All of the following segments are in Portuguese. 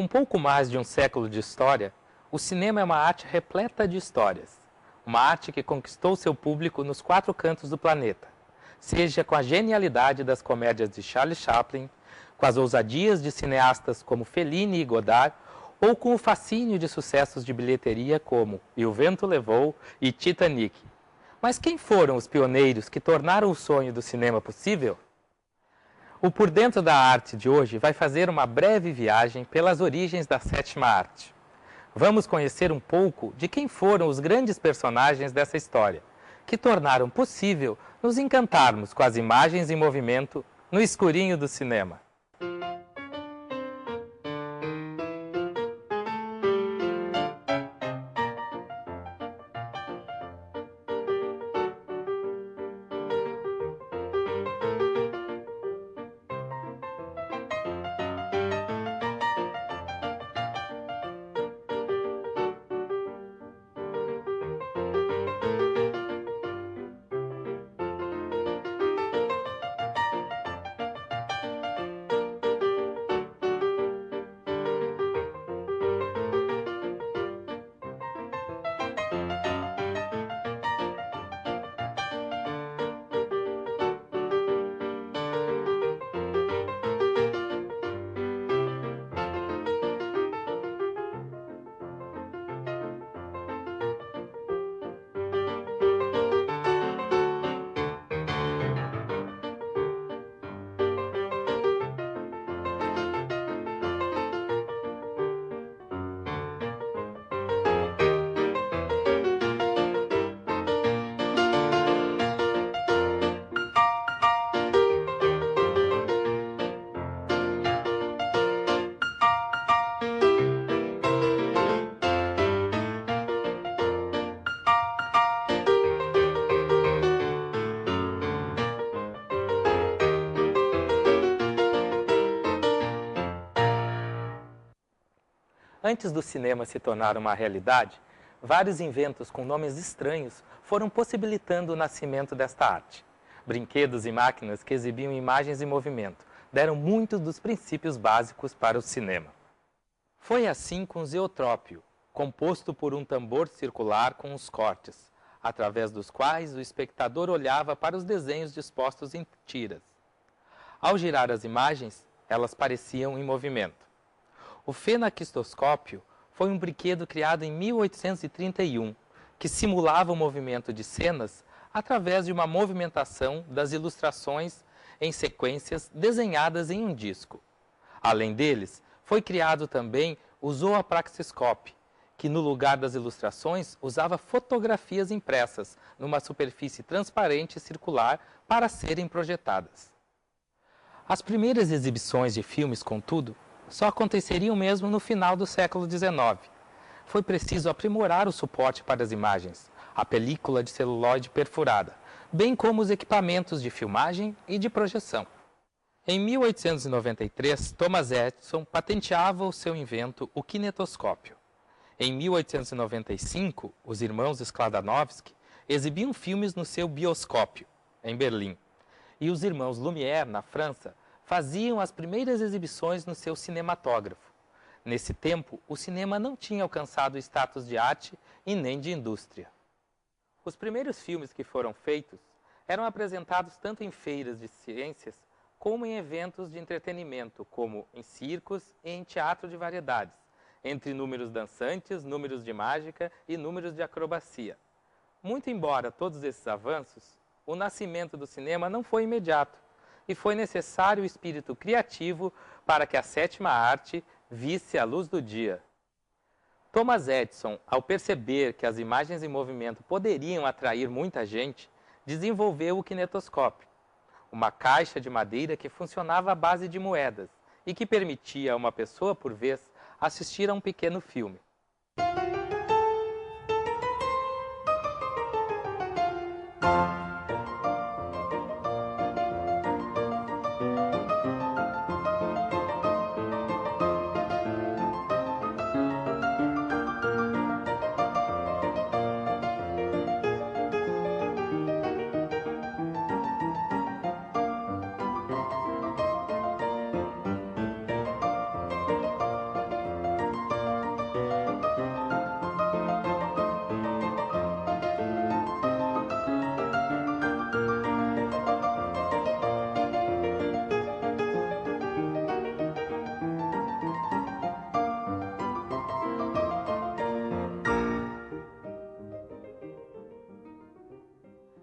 Com pouco mais de um século de história, o cinema é uma arte repleta de histórias. Uma arte que conquistou seu público nos 4 cantos do planeta, seja com a genialidade das comédias de Charlie Chaplin, com as ousadias de cineastas como Fellini e Godard, ou com o fascínio de sucessos de bilheteria como E o Vento Levou e Titanic. Mas quem foram os pioneiros que tornaram o sonho do cinema possível? O Por Dentro da Arte de hoje vai fazer uma breve viagem pelas origens da sétima arte. Vamos conhecer um pouco de quem foram os grandes personagens dessa história, que tornaram possível nos encantarmos com as imagens em movimento no escurinho do cinema. Antes do cinema se tornar uma realidade, vários inventos com nomes estranhos foram possibilitando o nascimento desta arte. Brinquedos e máquinas que exibiam imagens em movimento deram muitos dos princípios básicos para o cinema. Foi assim com o zeotrópio, composto por um tambor circular com os cortes, através dos quais o espectador olhava para os desenhos dispostos em tiras. Ao girar as imagens, elas pareciam em movimento. O fenaquistoscópio foi um brinquedo criado em 1831, que simulava o movimento de cenas através de uma movimentação das ilustrações em sequências desenhadas em um disco. Além deles, foi criado também o zoopraxiscópio, que no lugar das ilustrações usava fotografias impressas numa superfície transparente e circular para serem projetadas. As primeiras exibições de filmes, contudo, só aconteceriam mesmo no final do século XIX. Foi preciso aprimorar o suporte para as imagens, a película de celulose perfurada, bem como os equipamentos de filmagem e de projeção. Em 1893, Thomas Edison patenteava o seu invento, o kinetoscópio. Em 1895, os irmãos Skladanovsky exibiam filmes no seu bioscópio, em Berlim. E os irmãos Lumière, na França, faziam as primeiras exibições no seu cinematógrafo. Nesse tempo, o cinema não tinha alcançado o status de arte e nem de indústria. Os primeiros filmes que foram feitos eram apresentados tanto em feiras de ciências como em eventos de entretenimento, como em circos e em teatro de variedades, entre números dançantes, números de mágica e números de acrobacia. Muito embora todos esses avanços, o nascimento do cinema não foi imediato, e foi necessário o espírito criativo para que a sétima arte visse a luz do dia. Thomas Edison, ao perceber que as imagens em movimento poderiam atrair muita gente, desenvolveu o kinetoscópio, uma caixa de madeira que funcionava à base de moedas e que permitia a uma pessoa por vez assistir a um pequeno filme.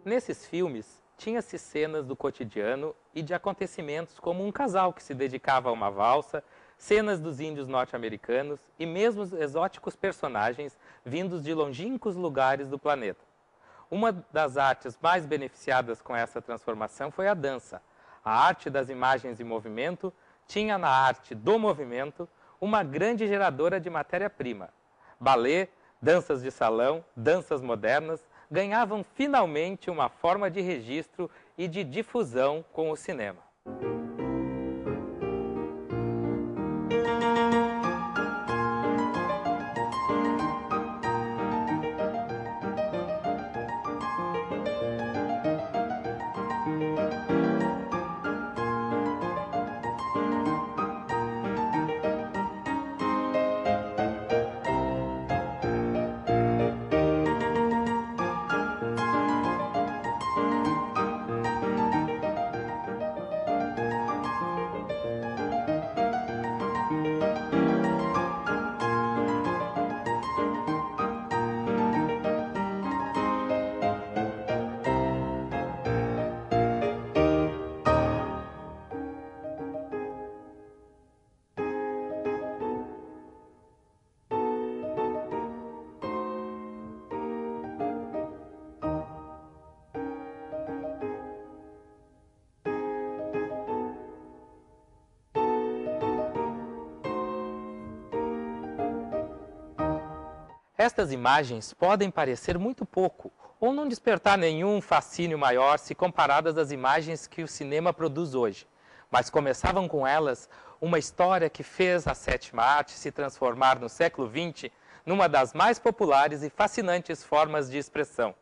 Nesses filmes, tinha-se cenas do cotidiano e de acontecimentos como um casal que se dedicava a uma valsa, cenas dos índios norte-americanos e mesmo exóticos personagens vindos de longínquos lugares do planeta. Uma das artes mais beneficiadas com essa transformação foi a dança. A arte das imagens em movimento tinha na arte do movimento uma grande geradora de matéria-prima. Ballet, danças de salão, danças modernas ganhavam finalmente uma forma de registro e de difusão com o cinema. Estas imagens podem parecer muito pouco ou não despertar nenhum fascínio maior se comparadas às imagens que o cinema produz hoje, mas começavam com elas uma história que fez a sétima arte se transformar no século XX numa das mais populares e fascinantes formas de expressão.